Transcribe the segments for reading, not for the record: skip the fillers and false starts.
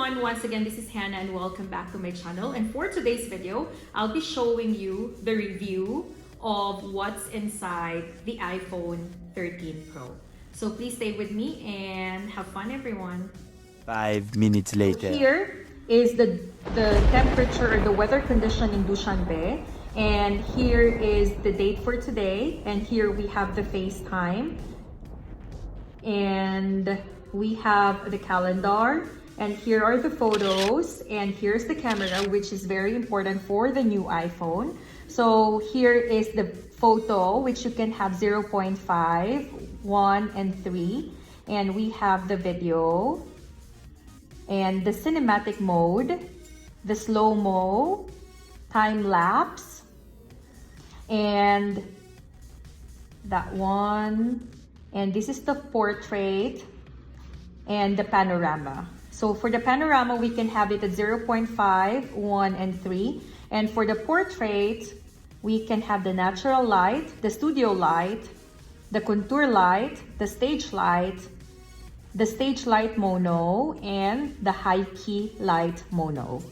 everyone, once again this is Hannah and welcome back to my channel. And for today's video, I'll be showing you the review of what's inside the iPhone 13 Pro. So please stay with me and have fun, everyone. 5 minutes later. Here is the temperature or the weather condition in Dushanbe. And here is the date for today. And here we have the FaceTime. And we have the calendar. And here are the photos. And here's the camera, which is very important for the new iPhone. So here is the photo, which you can have 0.5, 1, and 3. And we have the video. And the cinematic mode, the slow-mo, time-lapse, and that one. And this is the portrait and the panorama. So for the panorama, we can have it at 0.5, 1, and 3. And for the portrait, we can have the natural light, the studio light, the contour light, the stage light mono, and the high key light mono.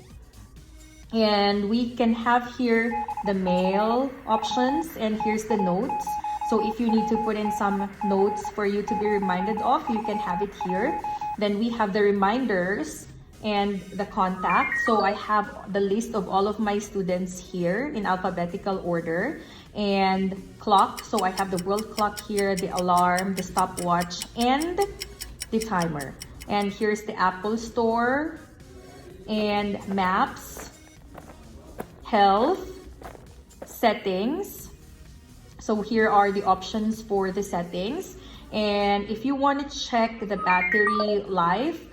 And we can have here the mail options, and here's the notes. So if you need to put in some notes for you to be reminded of, you can have it here. Then we have the reminders and the contact. So I have the list of all of my students here in alphabetical order. And clock, so I have the world clock here, the alarm, the stopwatch, and the timer. And here's the Apple Store, and maps, health, settings. So here are the options for the settings. And if you want to check the battery life,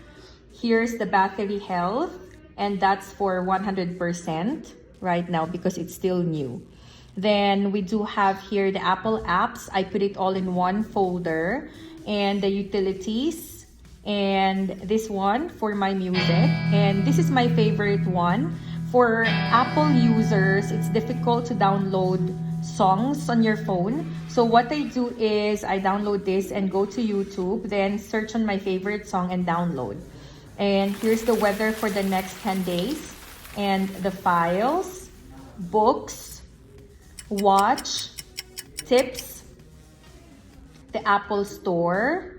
here's the battery health, and that's for 100% right now because it's still new. Then we do have here the Apple apps. I put it all in one folder, and the utilities, and this one for my music. And this is my favorite one. For Apple users, it's difficult to download songs on your phone. So what I do is I download this and go to YouTube, then search on my favorite song and download. And here's the weather for the next 10 days, and the files, books, watch, tips, the Apple Store,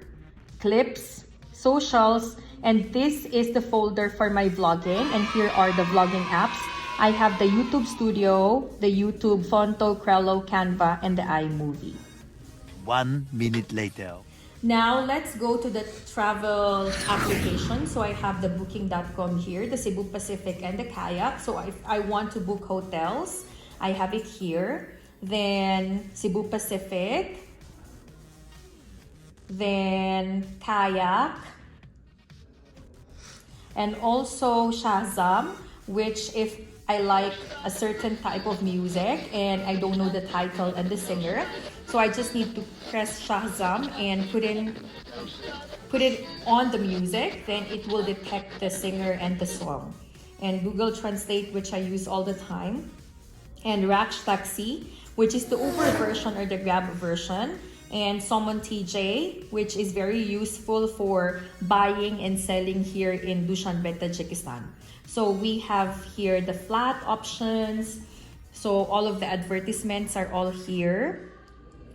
clips, socials, and this is the folder for my vlogging. And here are the vlogging apps. I have the YouTube Studio, the YouTube Fonto, Crello, Canva, and the iMovie. 1 minute later. Now, let's go to the travel application. So I have the booking.com here, the Cebu Pacific, and the Kayak. So if I want to book hotels, I have it here. Then Cebu Pacific, then Kayak, and also Shazam, which if I like a certain type of music and I don't know the title and the singer, so I just need to press Shazam and put it on the music, then it will detect the singer and the song. And Google Translate, which I use all the time, and Raksh Taxi, which is the Uber version or the Grab version, and Summon TJ, which is very useful for buying and selling here in Dushanbe, Tajikistan. So we have here the flat options. So all of the advertisements are all here.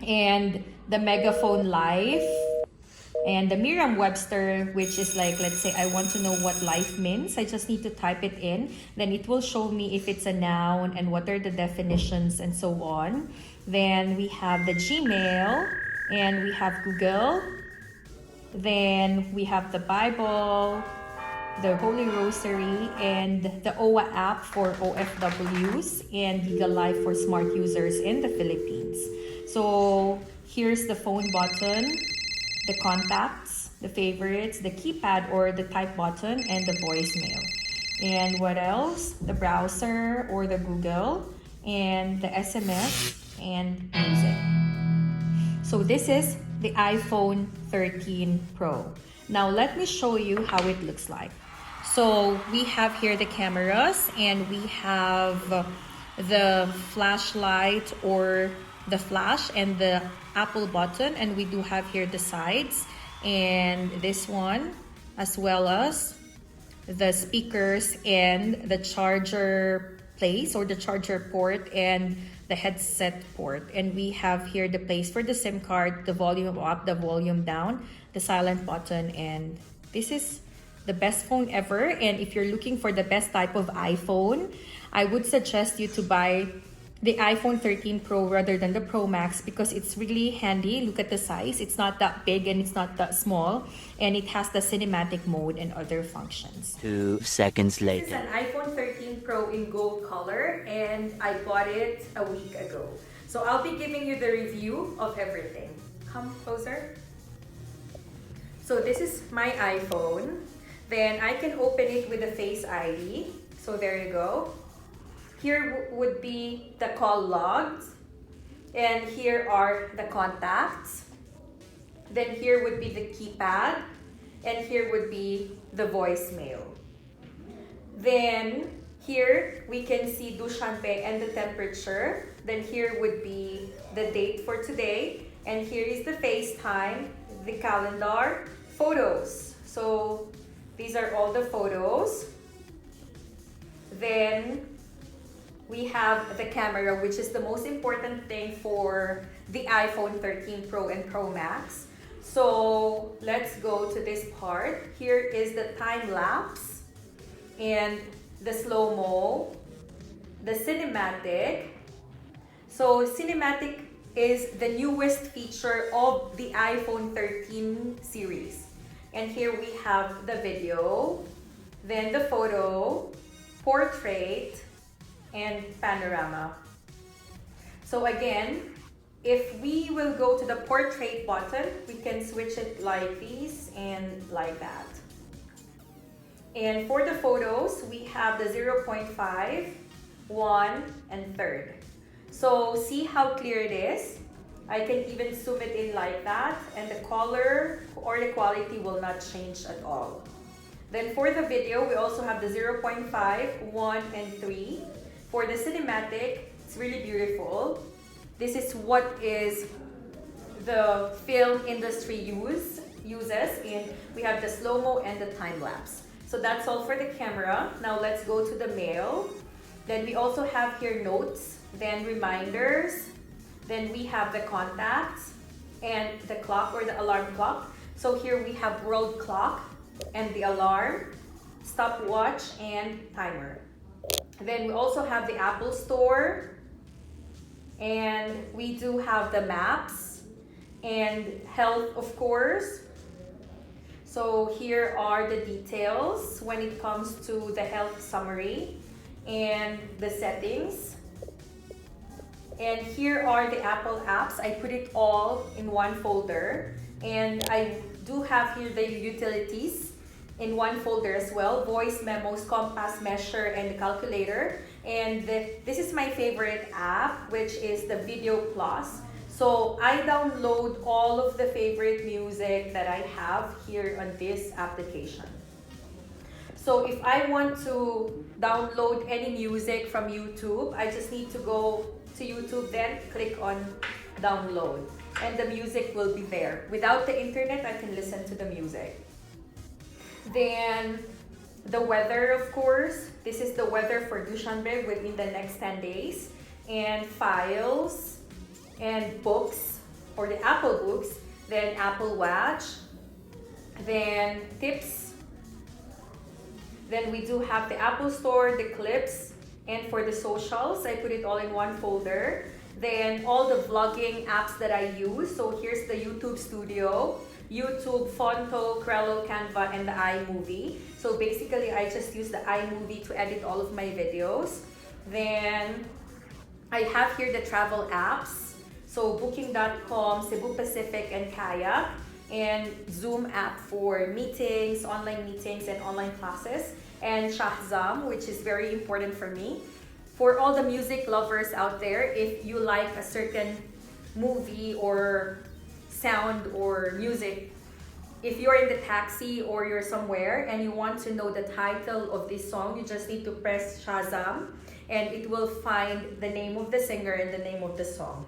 And the Megaphone Life. And the Merriam-Webster, which is like, let's say I want to know what life means. I just need to type it in. Then it will show me if it's a noun and what are the definitions and so on. Then we have the Gmail, and we have Google. Then we have the Bible, the Holy Rosary, and the OWA app for OFWs, and Giga Life for smart users in the Philippines. So here's the phone button, the contacts, the favorites, the keypad or the type button, and the voicemail. And what else? The browser or the Google, and the SMS, and music. So this is the iPhone 13 Pro. Now let me show you how it looks like. So we have here the cameras, and we have the flashlight or the flash and the Apple button, and we do have here the sides and this one, as well as the speakers and the charger place or the charger port and the headset port. And we have here the place for the SIM card, the volume up, the volume down, the silent button, and this is the best phone ever. And if you're looking for the best type of iPhone, I would suggest you to buy the iPhone 13 Pro rather than the Pro Max because it's really handy. Look at the size. It's not that big and it's not that small. And it has the cinematic mode and other functions. 2 seconds This is later. an iPhone 13 Pro in gold color and I bought it a week ago. So I'll be giving you the review of everything. Come closer. So this is my iPhone. Then I can open it with a Face ID. So there you go. Here would be the call logs, and here are the contacts. Then here would be the keypad, and here would be the voicemail. Then here we can see Dushanbe and the temperature. Then here would be the date for today, and here is the FaceTime, the calendar, photos. So these are all the photos. Then we have the camera, which is the most important thing for the iPhone 13 Pro and Pro Max. So let's go to this part. Here is the time lapse and the slow-mo, the cinematic. So cinematic is the newest feature of the iPhone 13 series. And here we have the video, then the photo, portrait, and panorama. So again, if we will go to the portrait button, we can switch it like this and like that. And for the photos, we have the 0.5, 1, and third. So see how clear it is? I can even zoom it in like that, and the color or the quality will not change at all. Then for the video, we also have the 0.5, 1, and 3. For the cinematic, it's really beautiful. This is what is the film industry uses, and we have the slow-mo and the time-lapse. So that's all for the camera. Now let's go to the mail. Then we also have here notes, then reminders, then we have the contacts and the clock or the alarm clock. So here we have world clock and the alarm, stopwatch, and timer. Then we also have the Apple Store, and we do have the maps and health, of course. So here are the details when it comes to the health summary and the settings. And here are the Apple apps. I put it all in one folder, and I do have here the utilities in one folder as well: voice memos, compass, measure, and the calculator. And this is my favorite app, which is the Video Plus. So I download all of the favorite music that I have here on this application. So if I want to download any music from YouTube, I just need to go to YouTube, then click on download, and the music will be there. Without the internet, I can listen to the music. Then the weather, of course. This is the weather for Dushanbe within the next 10 days. And files and books, or the Apple books. Then Apple Watch. Then tips. Then we do have the Apple Store, the clips. And for the socials, I put it all in one folder. Then all the vlogging apps that I use. So here's the YouTube Studio, YouTube, Fonto, Crello, Canva, and the iMovie. So basically, I just use the iMovie to edit all of my videos. Then I have here the travel apps. So Booking.com, Cebu Pacific, and Kayak. And Zoom app for meetings, online meetings, and online classes. And Shahzam, which is very important for me. For all the music lovers out there, if you like a certain movie or sound or music, if you're in the taxi or you're somewhere and you want to know the title of this song, you just need to press Shazam and it will find the name of the singer and the name of the song.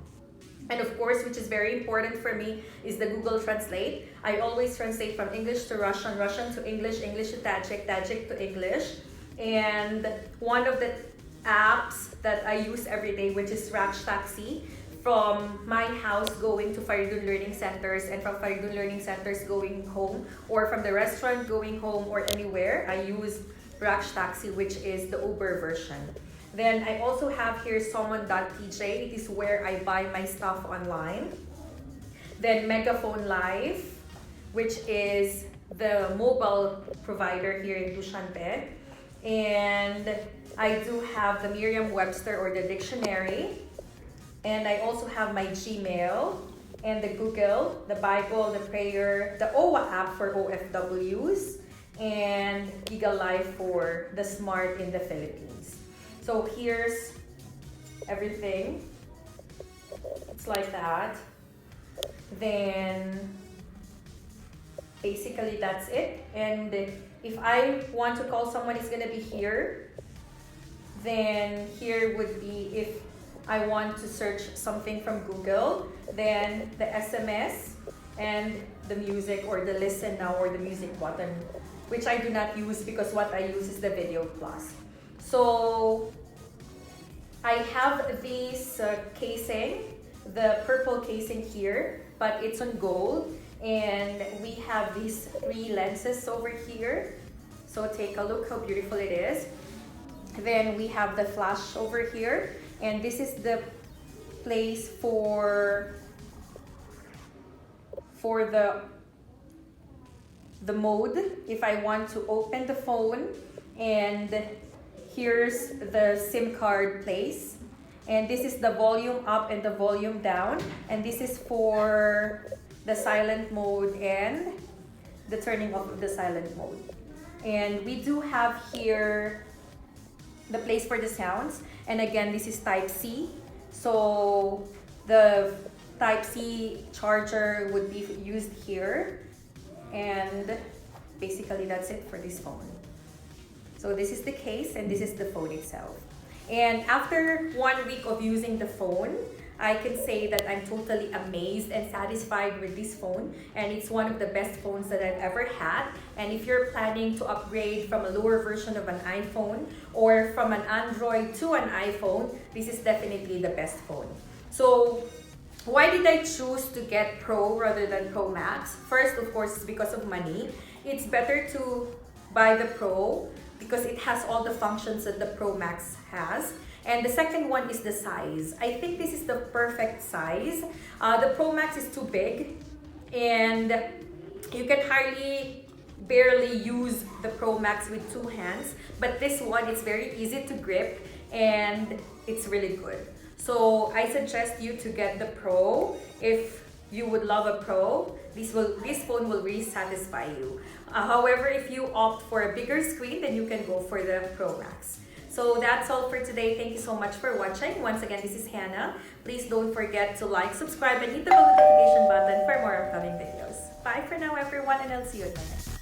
And of course, which is very important for me, is the Google Translate. I always translate from English to Russian, Russian to English, English to Tajik, Tajik to English. And one of the apps that I use every day, which is Raksh Taxi, from my house going to Faridun Learning Centers, and from Faridun Learning Centers going home, or from the restaurant going home, or anywhere, I use Raksh Taxi, which is the Uber version. Then I also have here Somon.tj. It is where I buy my stuff online. Then Megaphone Live, which is the mobile provider here in Dushanbe. And I do have the Merriam-Webster or the dictionary. And I also have my Gmail and the Google, the Bible, the prayer, the OWA app for OFWs, and Giga Life for the smart in the Philippines. So here's everything. It's like that. Then basically that's it. And if I want to call someone, it's gonna be here. Then here would be if I want to search something from Google, then the SMS and the music or the listen now or the music button, which I do not use because what I use is the Video Plus. So I have this casing, the purple casing here, but it's on gold. And we have these 3 lenses over here. So take a look how beautiful it is. Then we have the flash over here. And this is the place for the mode if I want to open the phone. And here's the SIM card place. And this is the volume up and the volume down. And this is for the silent mode and the turning off of the silent mode. And we do have here the place for the sounds. And again, this is Type-C. So the Type-C charger would be used here. And basically that's it for this phone. So this is the case and this is the phone itself. And after 1 week of using the phone, I can say that I'm totally amazed and satisfied with this phone, and it's one of the best phones that I've ever had. And if you're planning to upgrade from a lower version of an iPhone or from an Android to an iPhone, this is definitely the best phone. So why did I choose to get Pro rather than Pro Max? First, of course, is because of money. It's better to buy the Pro because it has all the functions that the Pro Max has. And the second one is the size. I think this is the perfect size. The Pro Max is too big and you can barely use the Pro Max with 2 hands. But this one is very easy to grip and it's really good. So I suggest you to get the Pro. If you would love a Pro, this phone will really satisfy you. However, if you opt for a bigger screen, then you can go for the Pro Max. So that's all for today. Thank you so much for watching. Once again, this is Hannah. Please don't forget to like, subscribe, and hit the bell notification button for more upcoming videos. Bye for now, everyone, and I'll see you at my next.